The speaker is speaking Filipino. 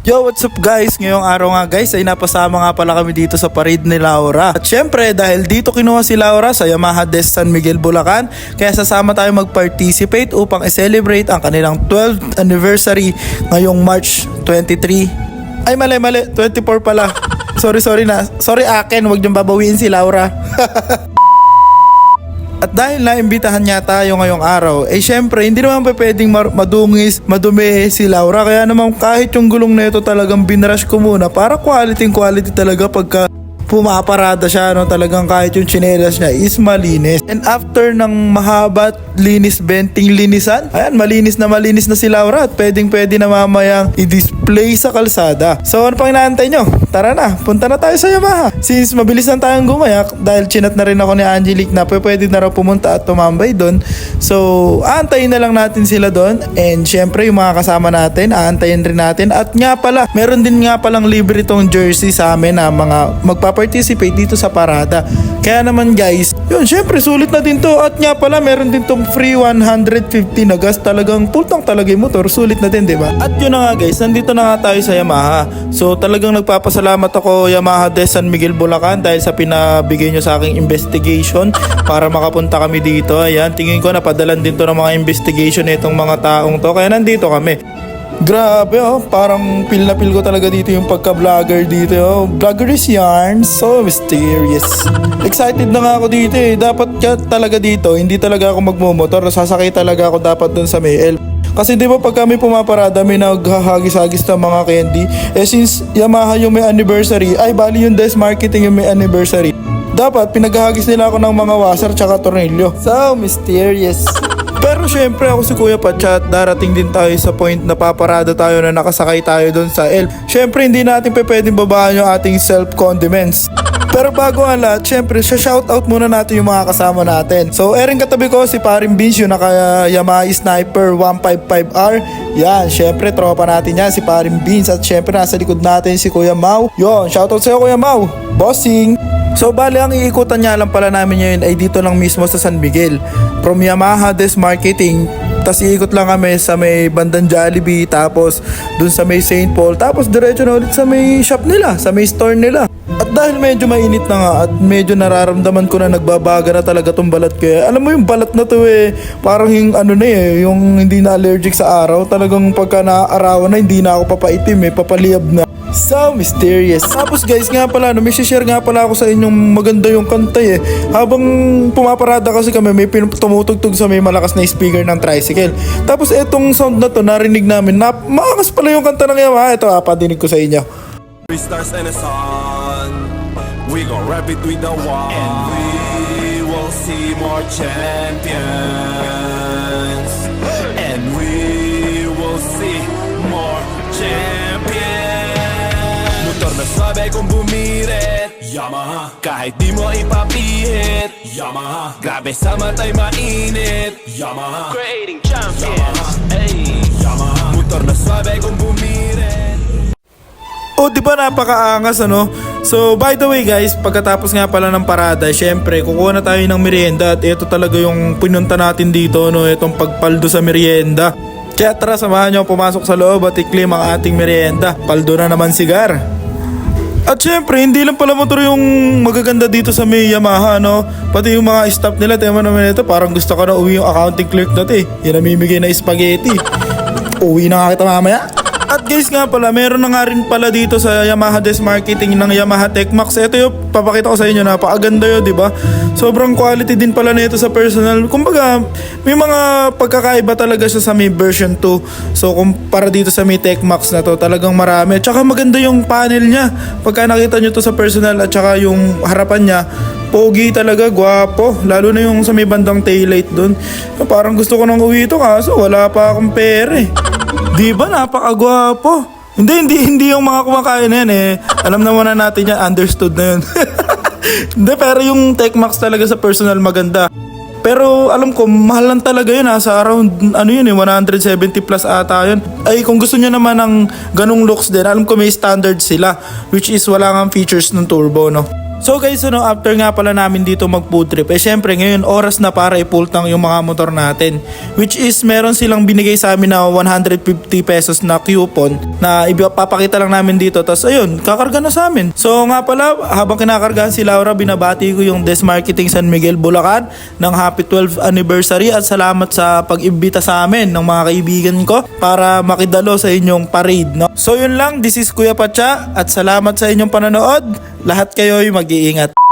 Yo, what's up guys? Ngayong araw nga guys ay napasama nga pala kami dito sa parade ni Laura. At syempre dahil dito kinuha si Laura sa Yamaha Des San Miguel, Bulacan, kaya sasama tayo mag-participate upang i-celebrate ang kanilang 12th anniversary ngayong March 23. Ay mali, 24 pala. Sorry na. Sorry akin, wag niyong babawiin si Laura. At dahil naimbitahan niya tayo ngayong araw, syempre hindi naman pa pwedeng madumi si Laura. Kaya naman kahit yung gulong na ito talagang binrush ko muna para quality talaga pagka pumaparada siya, no? Talagang kahit yung tsinelas niya is malinis. And after ng mahaba at benting linisan, ayan, malinis na si Laura at pwede na mamayang i-display sa kalsada. So ano pang inaantay nyo? Tara na, punta na tayo sa Yamaha. Since mabilis lang tayong gumayak, dahil chinat na rin ako ni Angelique na pwede na raw pumunta at tumambay doon. So aantayin na lang natin sila doon. And syempre yung mga kasama natin, aantayin rin natin. At nga pala, meron din nga palang libre tong jersey sa amin na mga magpa-participate dito sa parada. Kaya naman guys, yun, syempre sulit na din to. At nga pala, meron din tong free 150 na gas. Talagang pultang talaga yung motor, sulit na din, diba? At yun na nga guys, nandito na nga tayo sa Yamaha. So talagang nagpapasalamat ako Yamaha Des San Miguel, Bulacan, dahil sa pinabigay nyo sa aking investigation para makapunta kami dito. Ayan, tingin ko napadalan din to ng mga investigation itong mga taong to. Kaya nandito kami. Grabe parang feel na feel ko talaga dito yung pagka-vlogger dito. Vlogger's yarn, so mysterious. Excited na nga ako dito Dapat talaga dito, hindi talaga ako magmumotor. Sasakay talaga ako dapat dun sa may elf. Kasi di ba pag kami pumaparada, may naghahagis-hagis ng mga candy. Since Yamaha yung may anniversary, bali yung Des Marketing yung may anniversary, dapat pinaghahagis nila ako ng mga washer tsaka tornilyo. So mysterious. Pero syempre ako si Kuya Patchat, darating din tayo sa point na paparada tayo na nakasakay tayo doon sa elf. Syempre hindi natin pwedeng babaan yung ating self-condiments. Pero bago ang lahat, syempre shoutout muna natin yung mga kasama natin. So ering katabi ko si Paring Vince, yung naka Yamaha Sniper 155R. Yan, syempre tropa natin yan, si Paring Vince. At syempre nasa likod natin si Kuya Mau. Yon, shoutout sa'yo Kuya Mau, bossing. So bali ang iikutan niya lang pala namin ngayon ay dito lang mismo sa San Miguel. From Yamaha Des Marketing, tas iikot lang kami sa may bandang Jollibee, tapos dun sa may St. Paul, tapos diretso na ulit sa may shop nila, sa may store nila. At dahil medyo mainit na nga at medyo nararamdaman ko na nagbabaga na talaga tong balat ko. Alam mo yung balat na to parang yung yung hindi na allergic sa araw. Talagang pagka naaarawan na hindi na ako papaitim papaliyab na. So mysterious. Tapos guys nga pala, may share nga pala ako sa inyong maganda yung kanta Habang pumaparada kasi kami, may tumutugtog sa may malakas na speaker ng tricycle. Tapos etong sound na to, narinig namin na maakas pala yung kanta ng Yamaha. Ito, padinig ko sa inyo. We stars and the sun, we gon' rap it with the one, and we will see more champions, and we will see more champions. Motor na sabi kong bumirit, Yamaha, kahit di mo ipapihit, Yamaha, grabe sa matay mainit, Yamaha, creating champions, Yamaha, Yamaha, motor na sabi kong bumirit. Di ba napakaangas So by the way guys, pagkatapos nga pala ng parada, syempre kukuha na tayo ng merienda. At ito talaga yung pinunta natin dito, itong pagpaldo sa merienda. Kaya tara, samahan nyo pumasok sa loob at i-claim ang ating merienda. Paldo na naman sigar. At syempre, hindi lang pala motor yung magaganda dito sa may Yamaha, pati yung mga staff nila. Tema naman ito, parang gusto ko na uwi yung accounting clerk natin. Yan namimigay na spaghetti. Uwi na nga kita mamaya. At guys nga pala, meron na nga rin pala dito sa Yamaha Des Marketing ng Yamaha TechMax. Ito yung papakita ko sa inyo, napakaganda yun, diba? Sobrang quality din pala nito sa personal. Kumbaga, may mga pagkakaiba talaga siya sa may version 2. So kumpara dito sa may TechMax na to, talagang marami. At saka maganda yung panel niya. Pagka nakita nyo to sa personal at saka yung harapan niya, pogi talaga, gwapo. Lalo na yung sa may bandang taillight dun. Parang gusto ko nang uwi ito kaso wala pa akong pera Di ba napakagwapo? Hindi yung mga kumakain na yan Alam naman na natin yan, understood na yun. Hindi, pero yung TechMax talaga sa personal maganda. Pero alam ko, mahal lang talaga yun sa around, 170 plus ata yun. Ay, kung gusto nyo naman ng ganung looks din, alam ko may standard sila, which is wala nga features ng turbo, So guys, after nga pala namin dito mag food trip, syempre ngayon oras na para ipultang yung mga motor natin. Which is meron silang binigay sa amin na 150 pesos na coupon na ipapakita lang namin dito. Tapos ayun, kakarga na sa amin. So nga pala, habang kinakargahan si Laura, binabati ko yung Des Marketing San Miguel, Bulacan ng happy 12th anniversary at salamat sa pag-imbita sa amin ng mga kaibigan ko para makidalo sa inyong parade. No? So yun lang, this is Kuya Pacha at salamat sa inyong panonood. Lahat kayo'y mag-iingat.